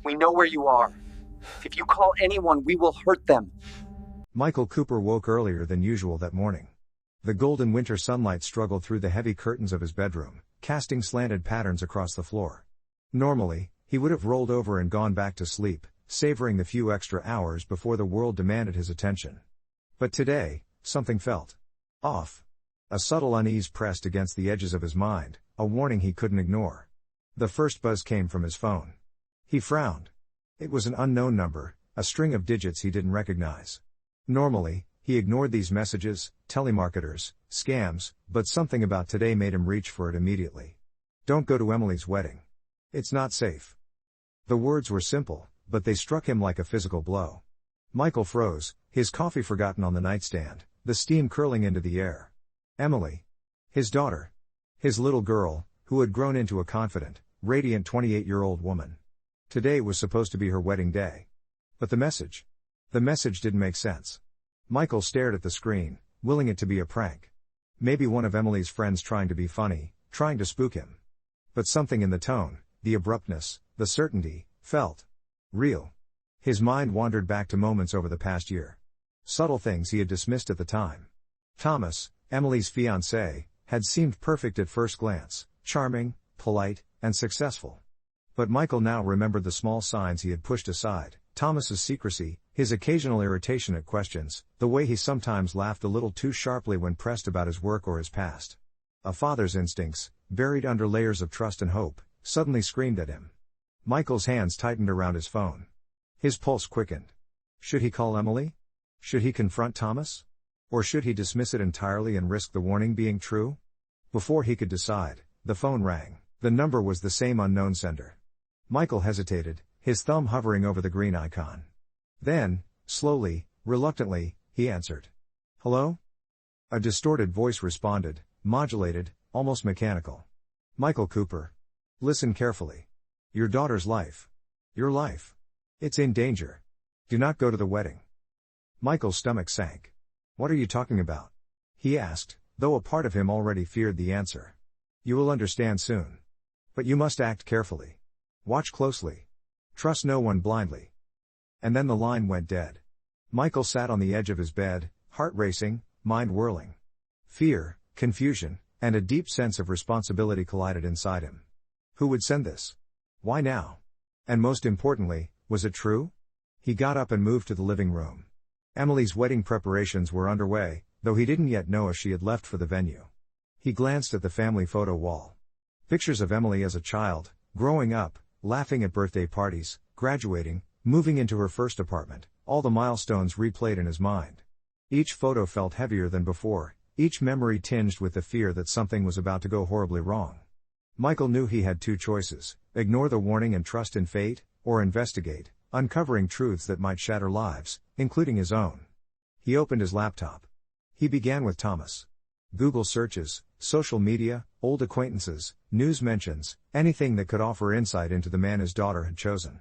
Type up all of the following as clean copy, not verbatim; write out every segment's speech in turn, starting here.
We know where you are. If you call anyone, we will hurt them. Michael Cooper woke earlier than usual that morning. The golden winter sunlight struggled through the heavy curtains of his bedroom, casting slanted patterns across the floor. Normally, he would have rolled over and gone back to sleep, savoring the few extra hours before the world demanded his attention. But today, something felt off. A subtle unease pressed against the edges of his mind, a warning he couldn't ignore. The first buzz came from his phone. He frowned. It was an unknown number, a string of digits he didn't recognize. Normally, he ignored these messages, telemarketers, scams, but something about today made him reach for it immediately. Don't go to Emily's wedding. It's not safe. The words were simple, but they struck him like a physical blow. Michael froze, his coffee forgotten on the nightstand, the steam curling into the air. Emily. His daughter. His little girl, who had grown into a confident, radiant 28-year-old woman. Today was supposed to be her wedding day. But the message? The message didn't make sense. Michael stared at the screen, willing it to be a prank. Maybe one of Emily's friends trying to be funny, trying to spook him. But something in the tone, the abruptness, the certainty, felt real. His mind wandered back to moments over the past year. Subtle things he had dismissed at the time. Thomas, Emily's fiancé, had seemed perfect at first glance, charming, polite, and successful. But Michael now remembered the small signs he had pushed aside, Thomas's secrecy, his occasional irritation at questions, the way he sometimes laughed a little too sharply when pressed about his work or his past. A father's instincts, buried under layers of trust and hope, suddenly screamed at him. Michael's hands tightened around his phone. His pulse quickened. Should he call Emily? Should he confront Thomas? Or should he dismiss it entirely and risk the warning being true? Before he could decide, the phone rang. The number was the same unknown sender. Michael hesitated, his thumb hovering over the green icon. Then, slowly, reluctantly, he answered. Hello? A distorted voice responded, modulated, almost mechanical. Michael Cooper. Listen carefully. Your daughter's life. Your life. It's in danger. Do not go to the wedding. Michael's stomach sank. What are you talking about? He asked, though a part of him already feared the answer. You will understand soon. But you must act carefully. Watch closely. Trust no one blindly. And then the line went dead. Michael sat on the edge of his bed, heart racing, mind whirling. Fear, confusion, and a deep sense of responsibility collided inside him. Who would send this? Why now? And most importantly, was it true? He got up and moved to the living room. Emily's wedding preparations were underway, though he didn't yet know if she had left for the venue. He glanced at the family photo wall. Pictures of Emily as a child, growing up, laughing at birthday parties, graduating, moving into her first apartment, all the milestones replayed in his mind. Each photo felt heavier than before, each memory tinged with the fear that something was about to go horribly wrong. Michael knew he had two choices: ignore the warning and trust in fate, or investigate, uncovering truths that might shatter lives, including his own. He opened his laptop. He began with Thomas. Google searches, social media, old acquaintances, news mentions, anything that could offer insight into the man his daughter had chosen.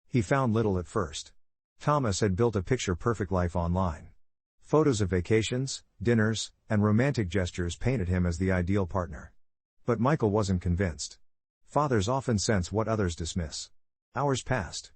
He found little at first. Thomas had built a picture-perfect life online. Photos of vacations, dinners, and romantic gestures painted him as the ideal partner. But Michael wasn't convinced. Fathers often sense what others dismiss. Hours passed.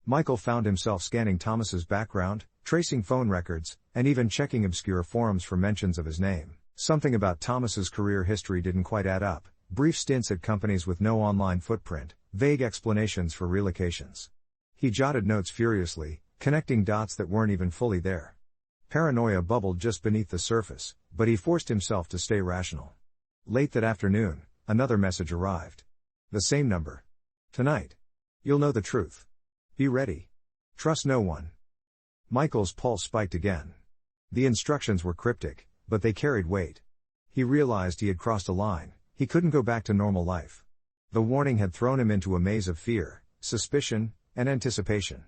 Michael found himself scanning Thomas's background, tracing phone records, and even checking obscure forums for mentions of his name. Something about Thomas's career history didn't quite add up: brief stints at companies with no online footprint, vague explanations for relocations. He jotted notes furiously, connecting dots that weren't even fully there. Paranoia bubbled just beneath the surface, but he forced himself to stay rational. Late that afternoon, another message arrived. The same number. Tonight. You'll know the truth. Be ready. Trust no one. Michael's pulse spiked again. The instructions were cryptic, but they carried weight. He realized he had crossed a line. He couldn't go back to normal life. The warning had thrown him into a maze of fear, suspicion, and anticipation.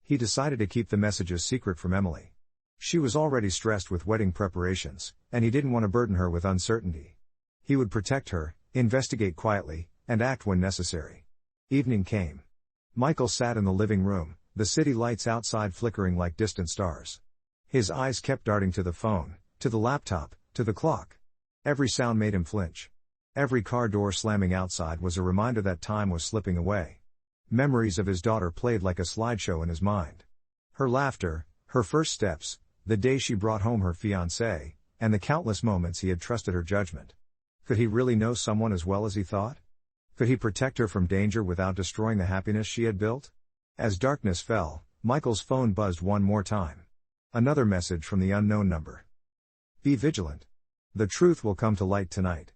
He decided to keep the messages secret from Emily. She was already stressed with wedding preparations, and he didn't want to burden her with uncertainty. He would protect her, investigate quietly, and act when necessary. Evening came. Michael sat in the living room, the city lights outside flickering like distant stars. His eyes kept darting to the phone, to the laptop, to the clock. Every sound made him flinch. Every car door slamming outside was a reminder that time was slipping away. Memories of his daughter played like a slideshow in his mind. Her laughter, her first steps, the day she brought home her fiancé, and the countless moments he had trusted her judgment. Could he really know someone as well as he thought? Could he protect her from danger without destroying the happiness she had built? As darkness fell, Michael's phone buzzed one more time. Another message from the unknown number. Be vigilant. The truth will come to light tonight.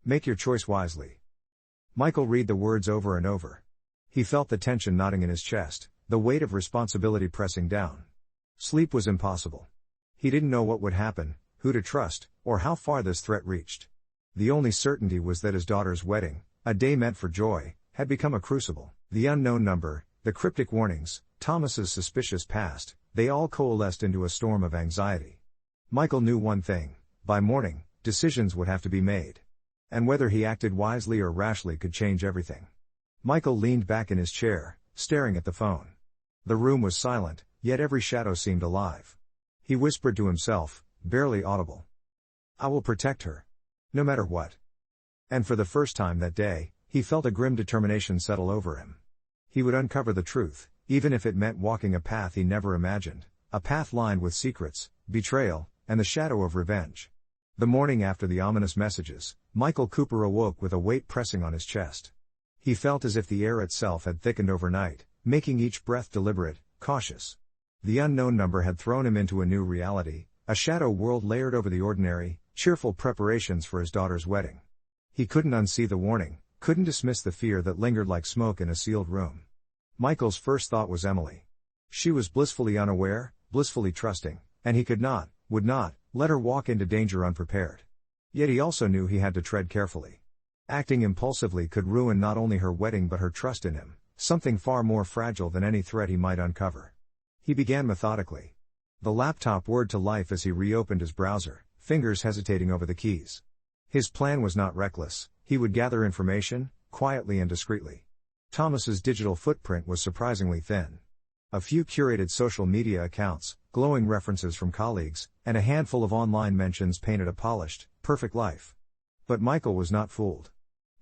Make your choice wisely. Michael read the words over and over. He felt the tension knotting in his chest, the weight of responsibility pressing down. Sleep was impossible. He didn't know what would happen, who to trust, or how far this threat reached. The only certainty was that his daughter's wedding, a day meant for joy, had become a crucible. The unknown number, the cryptic warnings, Thomas's suspicious past, they all coalesced into a storm of anxiety. Michael knew one thing: by morning, decisions would have to be made. And whether he acted wisely or rashly could change everything. Michael leaned back in his chair, staring at the phone. The room was silent, yet every shadow seemed alive. He whispered to himself, barely audible. I will protect her. No matter what. And for the first time that day, he felt a grim determination settle over him. He would uncover the truth, even if it meant walking a path he never imagined, a path lined with secrets, betrayal, and the shadow of revenge. The morning after the ominous messages, Michael Cooper awoke with a weight pressing on his chest. He felt as if the air itself had thickened overnight, making each breath deliberate, cautious. The unknown number had thrown him into a new reality, a shadow world layered over the ordinary, cheerful preparations for his daughter's wedding. He couldn't unsee the warning, couldn't dismiss the fear that lingered like smoke in a sealed room. Michael's first thought was Emily. She was blissfully unaware, blissfully trusting, and he could not, would not, let her walk into danger unprepared. Yet he also knew he had to tread carefully. Acting impulsively could ruin not only her wedding but her trust in him, something far more fragile than any threat he might uncover. He began methodically. The laptop whirred to life as he reopened his browser, fingers hesitating over the keys. His plan was not reckless. He would gather information, quietly and discreetly. Thomas's digital footprint was surprisingly thin. A few curated social media accounts, glowing references from colleagues, and a handful of online mentions painted a polished, perfect life. But Michael was not fooled.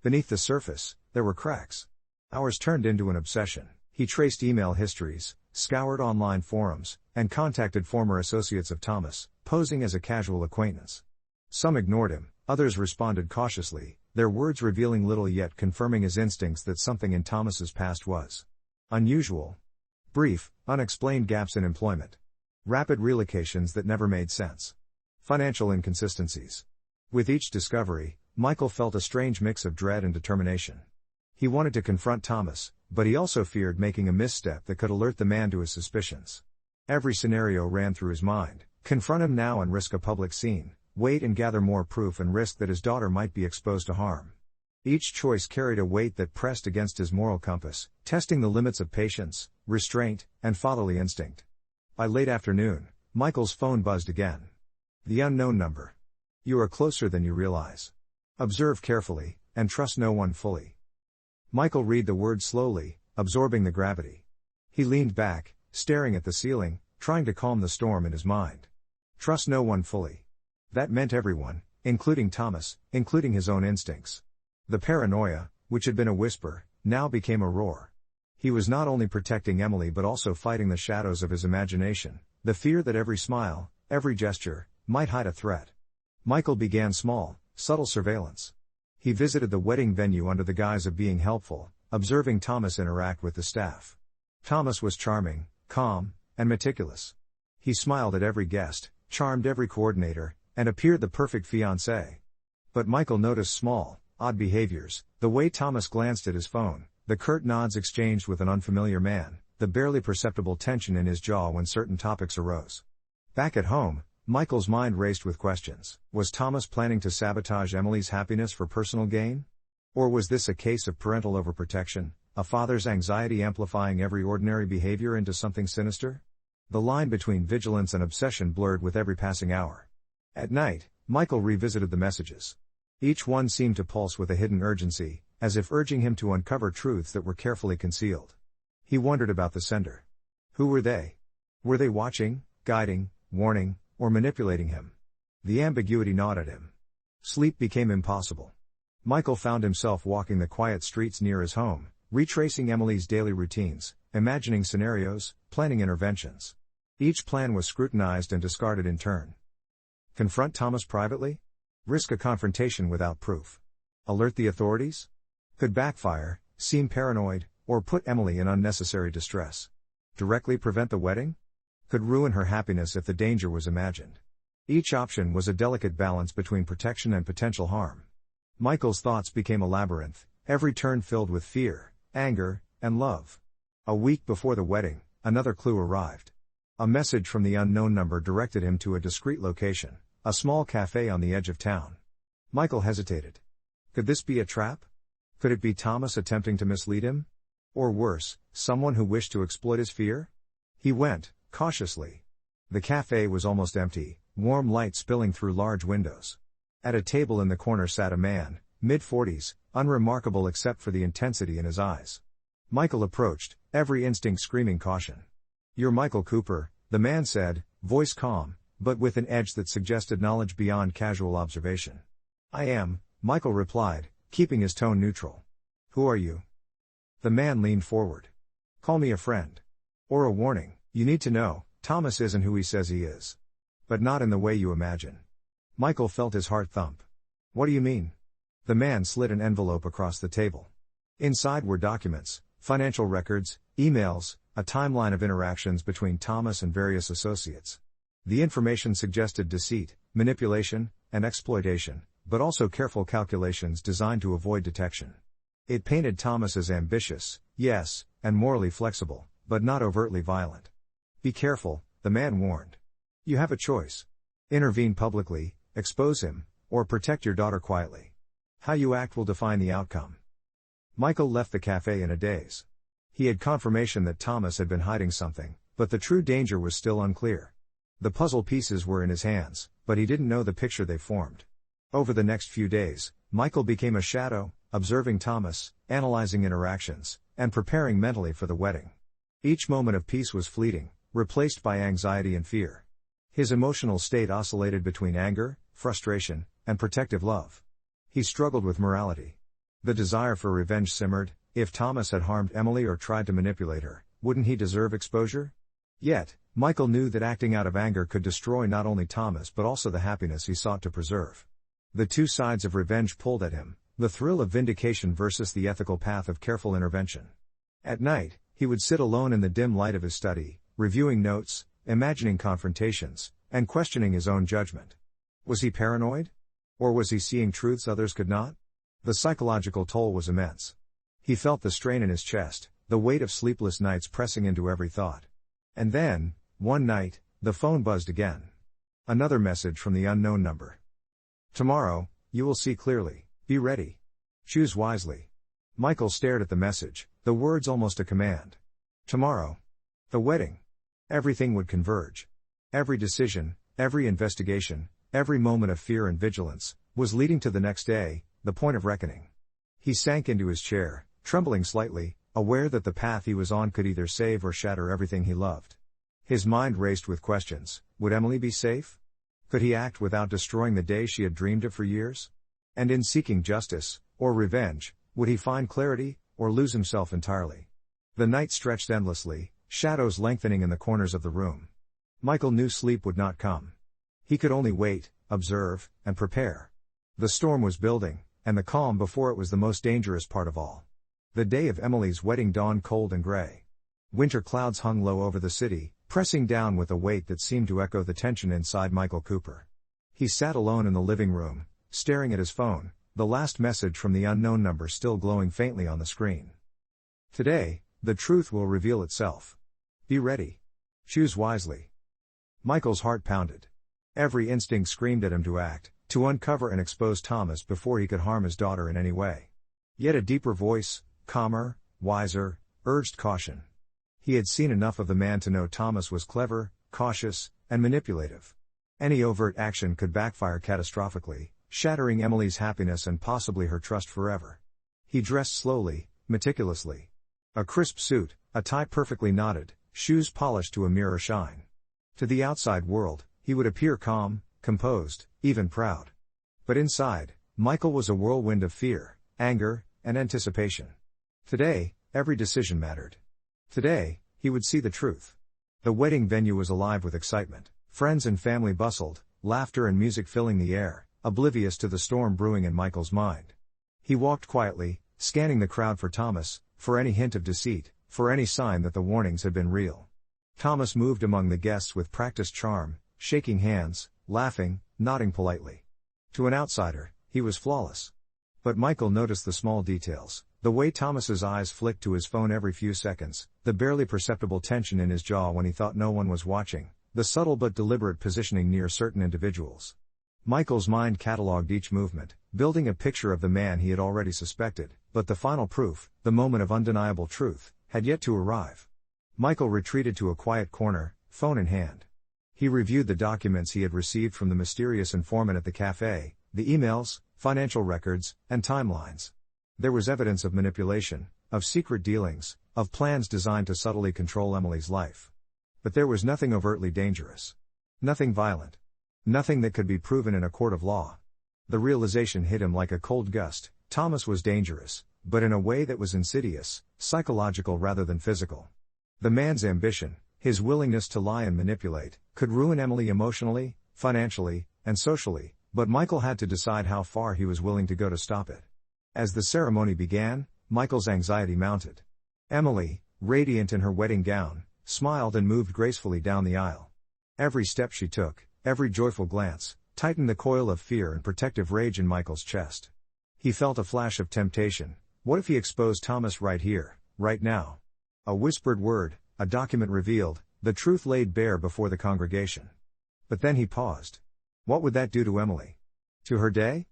Beneath the surface, there were cracks. Hours turned into an obsession. He traced email histories, scoured online forums, and contacted former associates of Thomas, posing as a casual acquaintance. Some ignored him, others responded cautiously, their words revealing little yet confirming his instincts that something in Thomas's past was unusual. Brief, unexplained gaps in employment. Rapid relocations that never made sense. Financial inconsistencies. With each discovery, Michael felt a strange mix of dread and determination. He wanted to confront Thomas, but he also feared making a misstep that could alert the man to his suspicions. Every scenario ran through his mind: confront him now and risk a public scene, wait and gather more proof and risk that his daughter might be exposed to harm. Each choice carried a weight that pressed against his moral compass, testing the limits of patience, restraint, and fatherly instinct. By late afternoon, Michael's phone buzzed again. The unknown number. You are closer than you realize. Observe carefully, and trust no one fully. Michael read the words slowly, absorbing the gravity. He leaned back, staring at the ceiling, trying to calm the storm in his mind. Trust no one fully. That meant everyone, including Thomas, including his own instincts. The paranoia, which had been a whisper, now became a roar. He was not only protecting Emily but also fighting the shadows of his imagination, the fear that every smile, every gesture, might hide a threat. Michael began small, subtle surveillance. He visited the wedding venue under the guise of being helpful, observing Thomas interact with the staff. Thomas was charming, calm, and meticulous. He smiled at every guest, charmed every coordinator, and appeared the perfect fiancé. But Michael noticed small, odd behaviors: the way Thomas glanced at his phone, the curt nods exchanged with an unfamiliar man, the barely perceptible tension in his jaw when certain topics arose. Back at home, Michael's mind raced with questions. Was Thomas planning to sabotage Emily's happiness for personal gain? Or was this a case of parental overprotection, a father's anxiety amplifying every ordinary behavior into something sinister? The line between vigilance and obsession blurred with every passing hour. At night, Michael revisited the messages. Each one seemed to pulse with a hidden urgency, as if urging him to uncover truths that were carefully concealed. He wondered about the sender. Who were they? Were they watching, guiding, warning, or manipulating him? The ambiguity gnawed at him. Sleep became impossible. Michael found himself walking the quiet streets near his home, retracing Emily's daily routines, imagining scenarios, planning interventions. Each plan was scrutinized and discarded in turn. Confront Thomas privately? Risk a confrontation without proof? Alert the authorities? Could backfire, seem paranoid, or put Emily in unnecessary distress. Directly prevent the wedding? Could ruin her happiness if the danger was imagined. Each option was a delicate balance between protection and potential harm. Michael's thoughts became a labyrinth, every turn filled with fear, anger, and love. A week before the wedding, another clue arrived. A message from the unknown number directed him to a discreet location, a small cafe on the edge of town. Michael hesitated. Could this be a trap? Could it be Thomas attempting to mislead him? Or worse, someone who wished to exploit his fear? He went, cautiously. The cafe was almost empty, warm light spilling through large windows. At a table in the corner sat a man, mid-40s, unremarkable except for the intensity in his eyes. Michael approached, every instinct screaming caution. "You're Michael Cooper," the man said, voice calm, but with an edge that suggested knowledge beyond casual observation. "I am," Michael replied, keeping his tone neutral. "Who are you?" The man leaned forward. "Call me a friend. Or a warning, you need to know, Thomas isn't who he says he is. But not in the way you imagine." Michael felt his heart thump. "What do you mean?" The man slid an envelope across the table. Inside were documents, financial records, emails, a timeline of interactions between Thomas and various associates. The information suggested deceit, manipulation, and exploitation, but also careful calculations designed to avoid detection. It painted Thomas as ambitious, yes, and morally flexible, but not overtly violent. "Be careful," the man warned. "You have a choice. Intervene publicly, expose him, or protect your daughter quietly. How you act will define the outcome." Michael left the cafe in a daze. He had confirmation that Thomas had been hiding something, but the true danger was still unclear. The puzzle pieces were in his hands, but he didn't know the picture they formed. Over the next few days, Michael became a shadow, observing Thomas, analyzing interactions, and preparing mentally for the wedding. Each moment of peace was fleeting, replaced by anxiety and fear. His emotional state oscillated between anger, frustration, and protective love. He struggled with morality. The desire for revenge simmered. If Thomas had harmed Emily or tried to manipulate her, wouldn't he deserve exposure? Yet, Michael knew that acting out of anger could destroy not only Thomas but also the happiness he sought to preserve. The two sides of revenge pulled at him, the thrill of vindication versus the ethical path of careful intervention. At night, he would sit alone in the dim light of his study, reviewing notes, imagining confrontations, and questioning his own judgment. Was he paranoid? Or was he seeing truths others could not? The psychological toll was immense. He felt the strain in his chest, the weight of sleepless nights pressing into every thought. And then, one night, the phone buzzed again. Another message from the unknown number. "Tomorrow, you will see clearly. Be ready. Choose wisely." Michael stared at the message, the words almost a command. Tomorrow. The wedding. Everything would converge. Every decision, every investigation, every moment of fear and vigilance, was leading to the next day, the point of reckoning. He sank into his chair, trembling slightly, aware that the path he was on could either save or shatter everything he loved. His mind raced with questions. Would Emily be safe? Could he act without destroying the day she had dreamed of for years? And in seeking justice, or revenge, would he find clarity, or lose himself entirely? The night stretched endlessly, shadows lengthening in the corners of the room. Michael knew sleep would not come. He could only wait, observe, and prepare. The storm was building, and the calm before it was the most dangerous part of all. The day of Emily's wedding dawned cold and gray. Winter clouds hung low over the city, pressing down with a weight that seemed to echo the tension inside Michael Cooper. He sat alone in the living room, staring at his phone, the last message from the unknown number still glowing faintly on the screen. "Today, the truth will reveal itself. Be ready. Choose wisely." Michael's heart pounded. Every instinct screamed at him to act, to uncover and expose Thomas before he could harm his daughter in any way. Yet a deeper voice, calmer, wiser, urged caution. He had seen enough of the man to know Thomas was clever, cautious, and manipulative. Any overt action could backfire catastrophically, shattering Emily's happiness and possibly her trust forever. He dressed slowly, meticulously. A crisp suit, a tie perfectly knotted, shoes polished to a mirror shine. To the outside world, he would appear calm, composed, even proud. But inside, Michael was a whirlwind of fear, anger, and anticipation. Today, every decision mattered. Today, he would see the truth. The wedding venue was alive with excitement. Friends and family bustled, laughter and music filling the air, oblivious to the storm brewing in Michael's mind. He walked quietly, scanning the crowd for Thomas, for any hint of deceit, for any sign that the warnings had been real. Thomas moved among the guests with practiced charm, shaking hands, laughing, nodding politely. To an outsider, he was flawless. But Michael noticed the small details, the way Thomas's eyes flicked to his phone every few seconds, the barely perceptible tension in his jaw when he thought no one was watching, the subtle but deliberate positioning near certain individuals. Michael's mind catalogued each movement, building a picture of the man he had already suspected, but the final proof, the moment of undeniable truth, had yet to arrive. Michael retreated to a quiet corner, phone in hand. He reviewed the documents he had received from the mysterious informant at the cafe, the emails, financial records, and timelines. There was evidence of manipulation, of secret dealings, of plans designed to subtly control Emily's life. But there was nothing overtly dangerous. Nothing violent. Nothing that could be proven in a court of law. The realization hit him like a cold gust. Thomas was dangerous, but in a way that was insidious, psychological rather than physical. The man's ambition, his willingness to lie and manipulate, could ruin Emily emotionally, financially, and socially, but Michael had to decide how far he was willing to go to stop it. As the ceremony began, Michael's anxiety mounted. Emily, radiant in her wedding gown, smiled and moved gracefully down the aisle. Every step she took, every joyful glance, tightened the coil of fear and protective rage in Michael's chest. He felt a flash of temptation. What if he exposed Thomas right here, right now? A whispered word, a document revealed, the truth laid bare before the congregation. But then he paused. What would that do to Emily? To her day?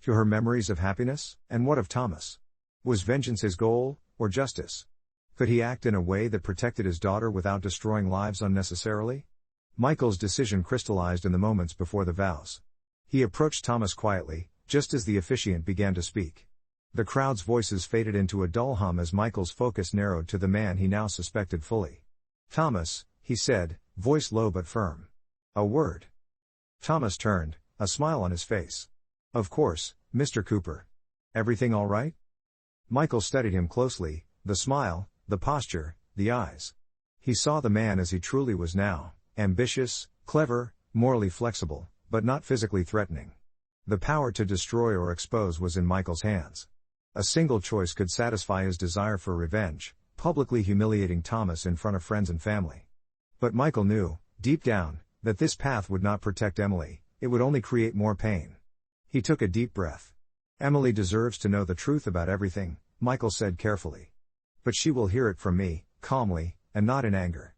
To her memories of happiness? And what of Thomas? Was vengeance his goal, or justice? Could he act in a way that protected his daughter without destroying lives unnecessarily? Michael's decision crystallized in the moments before the vows. He approached Thomas quietly, just as the officiant began to speak. The crowd's voices faded into a dull hum as Michael's focus narrowed to the man he now suspected fully. Thomas, he said, voice low but firm. A word. Thomas turned, a smile on his face. Of course, Mr. Cooper. Everything all right? Michael studied him closely, the smile, the posture, the eyes. He saw the man as he truly was now, ambitious, clever, morally flexible, but not physically threatening. The power to destroy or expose was in Michael's hands. A single choice could satisfy his desire for revenge, publicly humiliating Thomas in front of friends and family. But Michael knew, deep down, that this path would not protect Emily, it would only create more pain. He took a deep breath. Emily deserves to know the truth about everything, Michael said carefully. But she will hear it from me, calmly, and not in anger.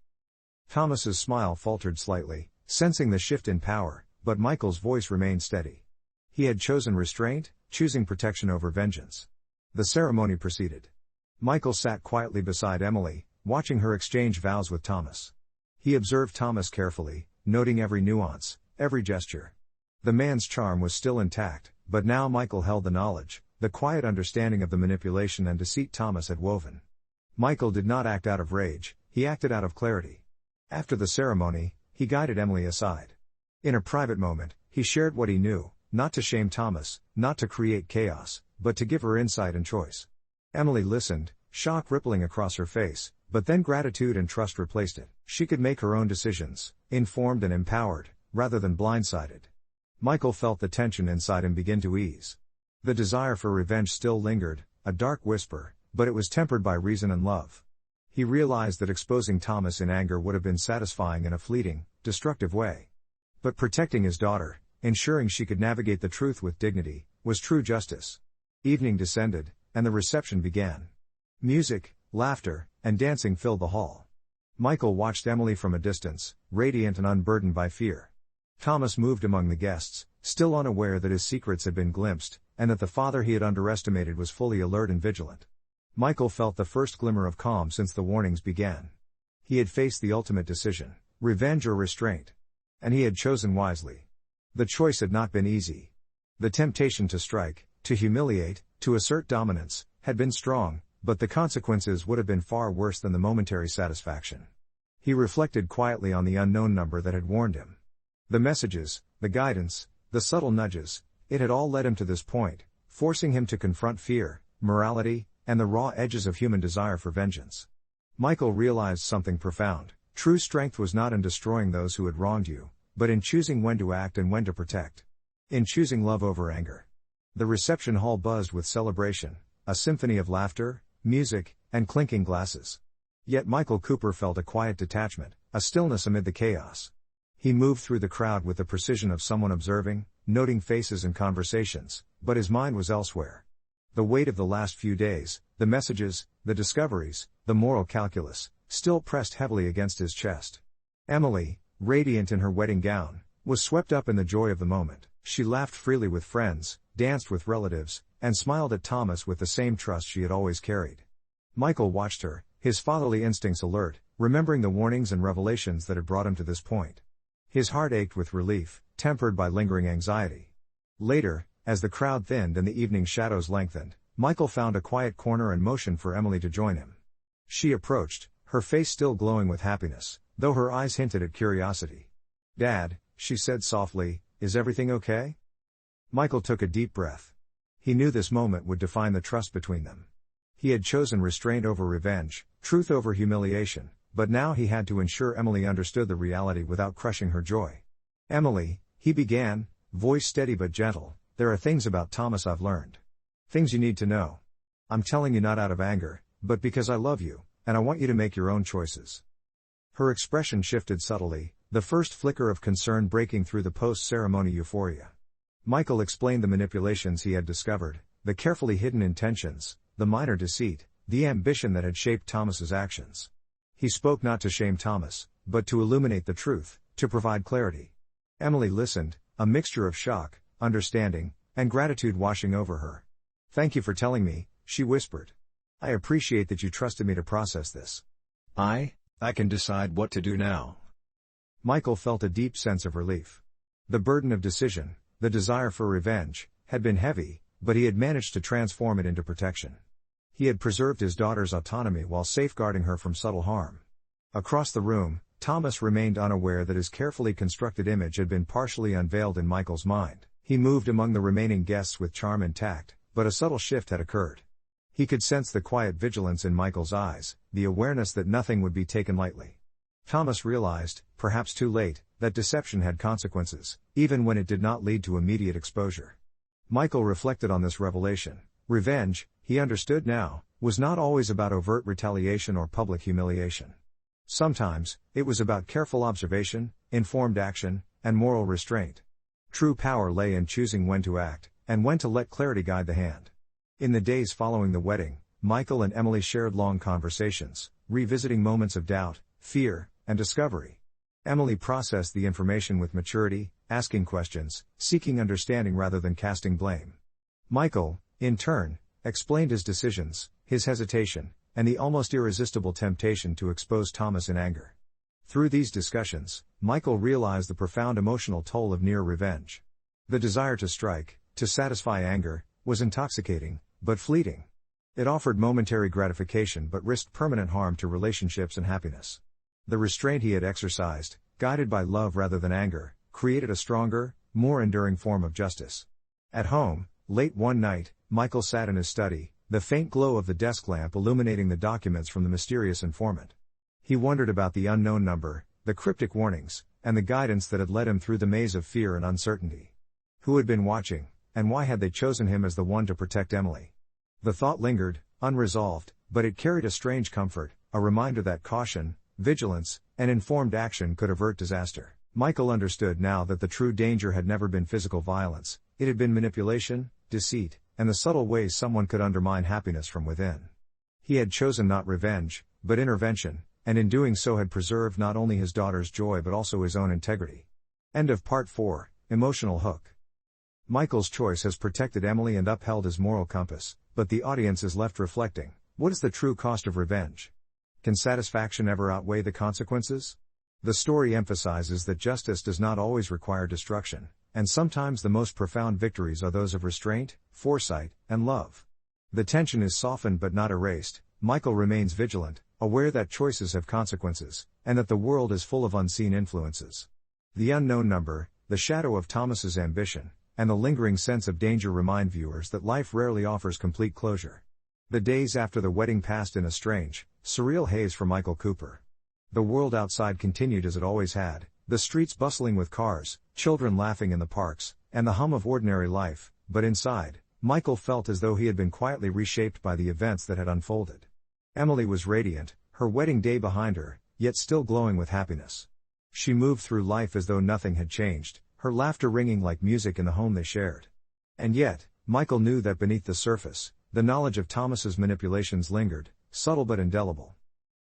Thomas's smile faltered slightly, sensing the shift in power, but Michael's voice remained steady. He had chosen restraint, choosing protection over vengeance. The ceremony proceeded. Michael sat quietly beside Emily, watching her exchange vows with Thomas. He observed Thomas carefully, noting every nuance, every gesture. The man's charm was still intact, but now Michael held the knowledge, the quiet understanding of the manipulation and deceit Thomas had woven. Michael did not act out of rage, he acted out of clarity. After the ceremony, he guided Emily aside. In a private moment, he shared what he knew, not to shame Thomas, not to create chaos, but to give her insight and choice. Emily listened, shock rippling across her face, but then gratitude and trust replaced it. She could make her own decisions, informed and empowered, rather than blindsided. Michael felt the tension inside him begin to ease. The desire for revenge still lingered, a dark whisper, but it was tempered by reason and love. He realized that exposing Thomas in anger would have been satisfying in a fleeting, destructive way. But protecting his daughter, ensuring she could navigate the truth with dignity, was true justice. Evening descended, and the reception began. Music, laughter, and dancing filled the hall. Michael watched Emily from a distance, radiant and unburdened by fear. Thomas moved among the guests, still unaware that his secrets had been glimpsed, and that the father he had underestimated was fully alert and vigilant. Michael felt the first glimmer of calm since the warnings began. He had faced the ultimate decision, revenge or restraint. And he had chosen wisely. The choice had not been easy. The temptation to strike, to humiliate, to assert dominance, had been strong, but the consequences would have been far worse than the momentary satisfaction. He reflected quietly on the unknown number that had warned him. The messages, the guidance, the subtle nudges, it had all led him to this point, forcing him to confront fear, morality, and the raw edges of human desire for vengeance. Michael realized something profound. True strength was not in destroying those who had wronged you, but in choosing when to act and when to protect. In choosing love over anger. The reception hall buzzed with celebration, a symphony of laughter, music, and clinking glasses. Yet Michael Cooper felt a quiet detachment, a stillness amid the chaos. He moved through the crowd with the precision of someone observing, noting faces and conversations, but his mind was elsewhere. The weight of the last few days, the messages, the discoveries, the moral calculus, still pressed heavily against his chest. Emily, radiant in her wedding gown, was swept up in the joy of the moment. She laughed freely with friends, danced with relatives, and smiled at Thomas with the same trust she had always carried. Michael watched her, his fatherly instincts alert, remembering the warnings and revelations that had brought him to this point. His heart ached with relief, tempered by lingering anxiety. Later, as the crowd thinned and the evening shadows lengthened, Michael found a quiet corner and motioned for Emily to join him. She approached, her face still glowing with happiness, though her eyes hinted at curiosity. "Dad," she said softly, "is everything okay?" Michael took a deep breath. He knew this moment would define the trust between them. He had chosen restraint over revenge, truth over humiliation, but now he had to ensure Emily understood the reality without crushing her joy. "Emily," he began, voice steady but gentle, "there are things about Thomas I've learned. Things you need to know. I'm telling you not out of anger, but because I love you, and I want you to make your own choices." Her expression shifted subtly, the first flicker of concern breaking through the post-ceremony euphoria. Michael explained the manipulations he had discovered, the carefully hidden intentions, the minor deceit, the ambition that had shaped Thomas's actions. He spoke not to shame Thomas, but to illuminate the truth, to provide clarity. Emily listened, a mixture of shock, understanding, and gratitude washing over her. "Thank you for telling me," she whispered. "I appreciate that you trusted me to process this. I can decide what to do now." Michael felt a deep sense of relief. The burden of decision, the desire for revenge, had been heavy, but he had managed to transform it into protection. He had preserved his daughter's autonomy while safeguarding her from subtle harm. Across the room, Thomas remained unaware that his carefully constructed image had been partially unveiled in Michael's mind. He moved among the remaining guests with charm and tact, but a subtle shift had occurred. He could sense the quiet vigilance in Michael's eyes, the awareness that nothing would be taken lightly. Thomas realized, perhaps too late, that deception had consequences, even when it did not lead to immediate exposure. Michael reflected on this revelation. Revenge, he understood now, was not always about overt retaliation or public humiliation. Sometimes, it was about careful observation, informed action, and moral restraint. True power lay in choosing when to act, and when to let clarity guide the hand. In the days following the wedding, Michael and Emily shared long conversations, revisiting moments of doubt, fear, and discovery. Emily processed the information with maturity, asking questions, seeking understanding rather than casting blame. Michael, in turn, explained his decisions, his hesitation, and the almost irresistible temptation to expose Thomas in anger. Through these discussions, Michael realized the profound emotional toll of near revenge. The desire to strike, to satisfy anger, was intoxicating, but fleeting. It offered momentary gratification but risked permanent harm to relationships and happiness. The restraint he had exercised, guided by love rather than anger, created a stronger, more enduring form of justice. At home, late one night, Michael sat in his study, the faint glow of the desk lamp illuminating the documents from the mysterious informant. He wondered about the unknown number, the cryptic warnings, and the guidance that had led him through the maze of fear and uncertainty. Who had been watching, and why had they chosen him as the one to protect Emily? The thought lingered, unresolved, but it carried a strange comfort, a reminder that caution, vigilance, and informed action could avert disaster. Michael understood now that the true danger had never been physical violence, it had been manipulation, deceit, and the subtle ways someone could undermine happiness from within. He had chosen not revenge, but intervention, and in doing so had preserved not only his daughter's joy but also his own integrity. End of Part 4, Emotional Hook. Michael's choice has protected Emily and upheld his moral compass, but the audience is left reflecting, what is the true cost of revenge? Can satisfaction ever outweigh the consequences? The story emphasizes that justice does not always require destruction, and sometimes the most profound victories are those of restraint, foresight, and love. The tension is softened but not erased. Michael remains vigilant, aware that choices have consequences, and that the world is full of unseen influences. The unknown number, the shadow of Thomas's ambition, and the lingering sense of danger remind viewers that life rarely offers complete closure. The days after the wedding passed in a strange, surreal haze for Michael Cooper. The world outside continued as it always had, the streets bustling with cars, children laughing in the parks, and the hum of ordinary life, but inside, Michael felt as though he had been quietly reshaped by the events that had unfolded. Emily was radiant, her wedding day behind her, yet still glowing with happiness. She moved through life as though nothing had changed, her laughter ringing like music in the home they shared. And yet, Michael knew that beneath the surface, the knowledge of Thomas's manipulations lingered, subtle but indelible.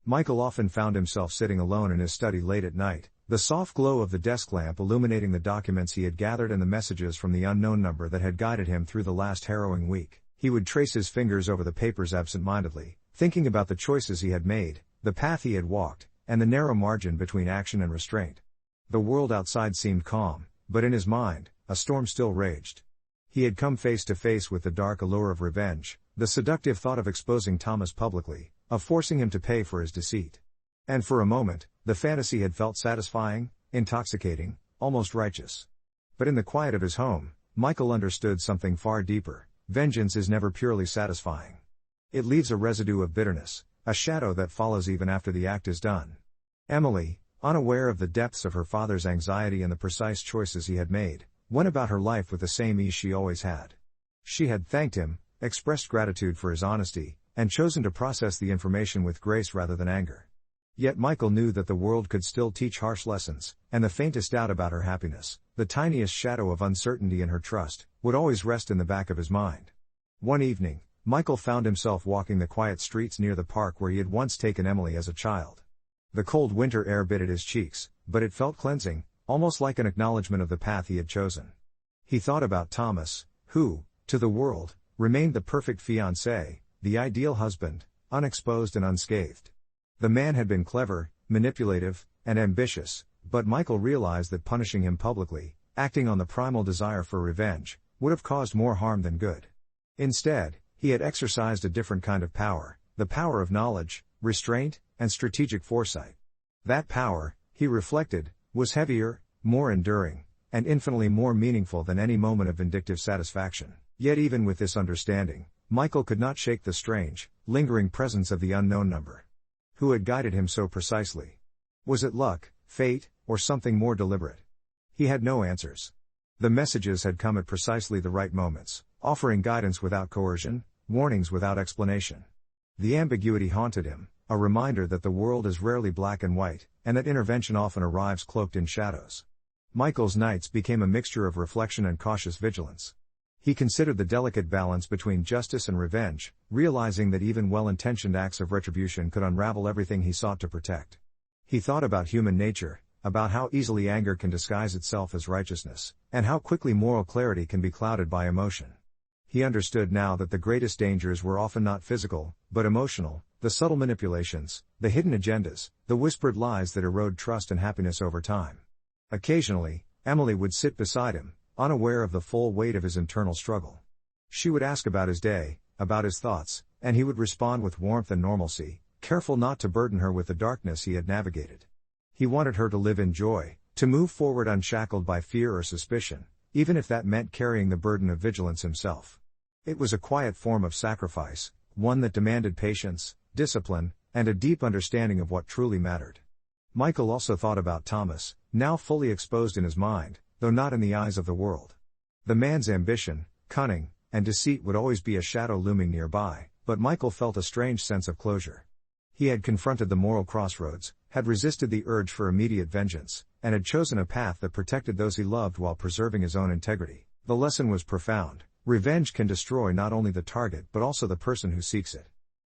Michael often found himself sitting alone in his study late at night, the soft glow of the desk lamp illuminating the documents he had gathered and the messages from the unknown number that had guided him through the last harrowing week. He would trace his fingers over the papers absent-mindedly, thinking about the choices he had made, the path he had walked, and the narrow margin between action and restraint. The world outside seemed calm, but in his mind, a storm still raged. He had come face to face with the dark allure of revenge, the seductive thought of exposing Thomas publicly, of forcing him to pay for his deceit. And for a moment, the fantasy had felt satisfying, intoxicating, almost righteous. But in the quiet of his home, Michael understood something far deeper: vengeance is never purely satisfying. It leaves a residue of bitterness, a shadow that follows even after the act is done. Emily, unaware of the depths of her father's anxiety and the precise choices he had made, went about her life with the same ease she always had. She had thanked him, expressed gratitude for his honesty, and chosen to process the information with grace rather than anger. Yet Michael knew that the world could still teach harsh lessons, and the faintest doubt about her happiness, the tiniest shadow of uncertainty in her trust, would always rest in the back of his mind. One evening, Michael found himself walking the quiet streets near the park where he had once taken Emily as a child. The cold winter air bit at his cheeks, but it felt cleansing, almost like an acknowledgement of the path he had chosen. He thought about Thomas, who, to the world, remained the perfect fiancé, the ideal husband, unexposed and unscathed. The man had been clever, manipulative, and ambitious, but Michael realized that punishing him publicly, acting on the primal desire for revenge, would have caused more harm than good. Instead, he had exercised a different kind of power, the power of knowledge, restraint, and strategic foresight. That power, he reflected, was heavier, more enduring, and infinitely more meaningful than any moment of vindictive satisfaction. Yet even with this understanding, Michael could not shake the strange, lingering presence of the unknown number. Who had guided him so precisely? Was it luck, fate, or something more deliberate? He had no answers. The messages had come at precisely the right moments, offering guidance without coercion, warnings without explanation. The ambiguity haunted him, a reminder that the world is rarely black and white, and that intervention often arrives cloaked in shadows. Michael's nights became a mixture of reflection and cautious vigilance. He considered the delicate balance between justice and revenge, realizing that even well-intentioned acts of retribution could unravel everything he sought to protect. He thought about human nature, about how easily anger can disguise itself as righteousness, and how quickly moral clarity can be clouded by emotion. He understood now that the greatest dangers were often not physical, but emotional, the subtle manipulations, the hidden agendas, the whispered lies that erode trust and happiness over time. Occasionally, Emily would sit beside him, unaware of the full weight of his internal struggle. She would ask about his day, about his thoughts, and he would respond with warmth and normalcy, careful not to burden her with the darkness he had navigated. He wanted her to live in joy, to move forward unshackled by fear or suspicion, even if that meant carrying the burden of vigilance himself. It was a quiet form of sacrifice, one that demanded patience, discipline, and a deep understanding of what truly mattered. Michael also thought about Thomas, now fully exposed in his mind, though not in the eyes of the world. The man's ambition, cunning, and deceit would always be a shadow looming nearby, but Michael felt a strange sense of closure. He had confronted the moral crossroads, had resisted the urge for immediate vengeance, and had chosen a path that protected those he loved while preserving his own integrity. The lesson was profound: revenge can destroy not only the target but also the person who seeks it.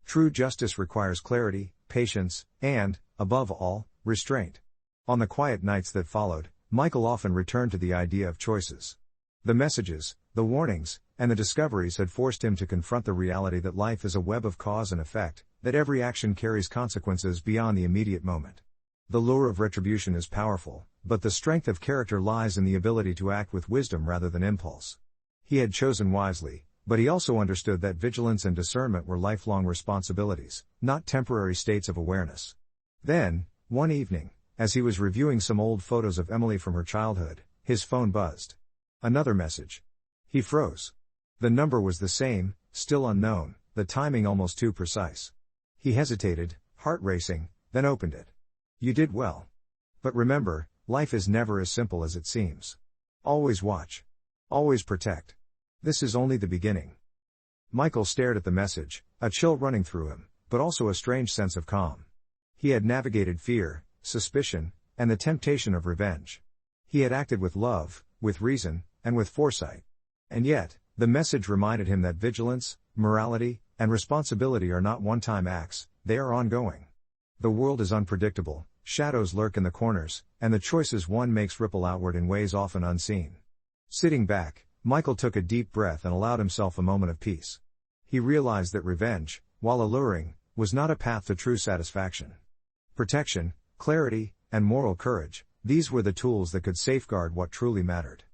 True justice requires clarity, patience, and, above all, restraint. On the quiet nights that followed, Michael often returned to the idea of choices. The messages, the warnings, and the discoveries had forced him to confront the reality that life is a web of cause and effect, that every action carries consequences beyond the immediate moment. The lure of retribution is powerful, but the strength of character lies in the ability to act with wisdom rather than impulse. He had chosen wisely, but he also understood that vigilance and discernment were lifelong responsibilities, not temporary states of awareness. Then, one evening, as he was reviewing some old photos of Emily from her childhood, his phone buzzed. Another message. He froze. The number was the same, still unknown, the timing almost too precise. He hesitated, heart racing, then opened it. You did well. But remember, life is never as simple as it seems. Always watch. Always protect. This is only the beginning. Michael stared at the message, a chill running through him, but also a strange sense of calm. He had navigated fear, suspicion, and the temptation of revenge. He had acted with love, with reason, and with foresight. And yet, the message reminded him that vigilance, morality, and responsibility are not one-time acts, they are ongoing. The world is unpredictable, shadows lurk in the corners, and the choices one makes ripple outward in ways often unseen. Sitting back, Michael took a deep breath and allowed himself a moment of peace. He realized that revenge, while alluring, was not a path to true satisfaction. Protection, clarity, and moral courage, these were the tools that could safeguard what truly mattered.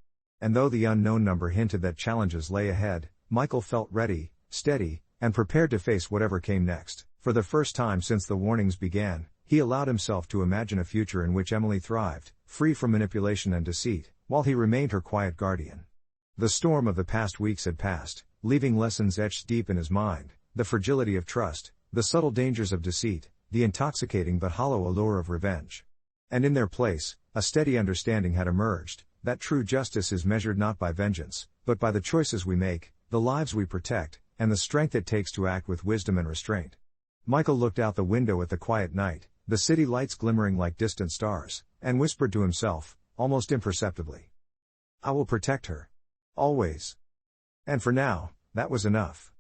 And though the unknown number hinted that challenges lay ahead, Michael felt ready, steady, and prepared to face whatever came next. For the first time since the warnings began, he allowed himself to imagine a future in which Emily thrived, free from manipulation and deceit, while he remained her quiet guardian. The storm of the past weeks had passed, leaving lessons etched deep in his mind: the fragility of trust, the subtle dangers of deceit, the intoxicating but hollow allure of revenge. And in their place, a steady understanding had emerged, that true justice is measured not by vengeance, but by the choices we make, the lives we protect, and the strength it takes to act with wisdom and restraint. Michael looked out the window at the quiet night, the city lights glimmering like distant stars, and whispered to himself, almost imperceptibly, "I will protect her. Always." And for now, that was enough.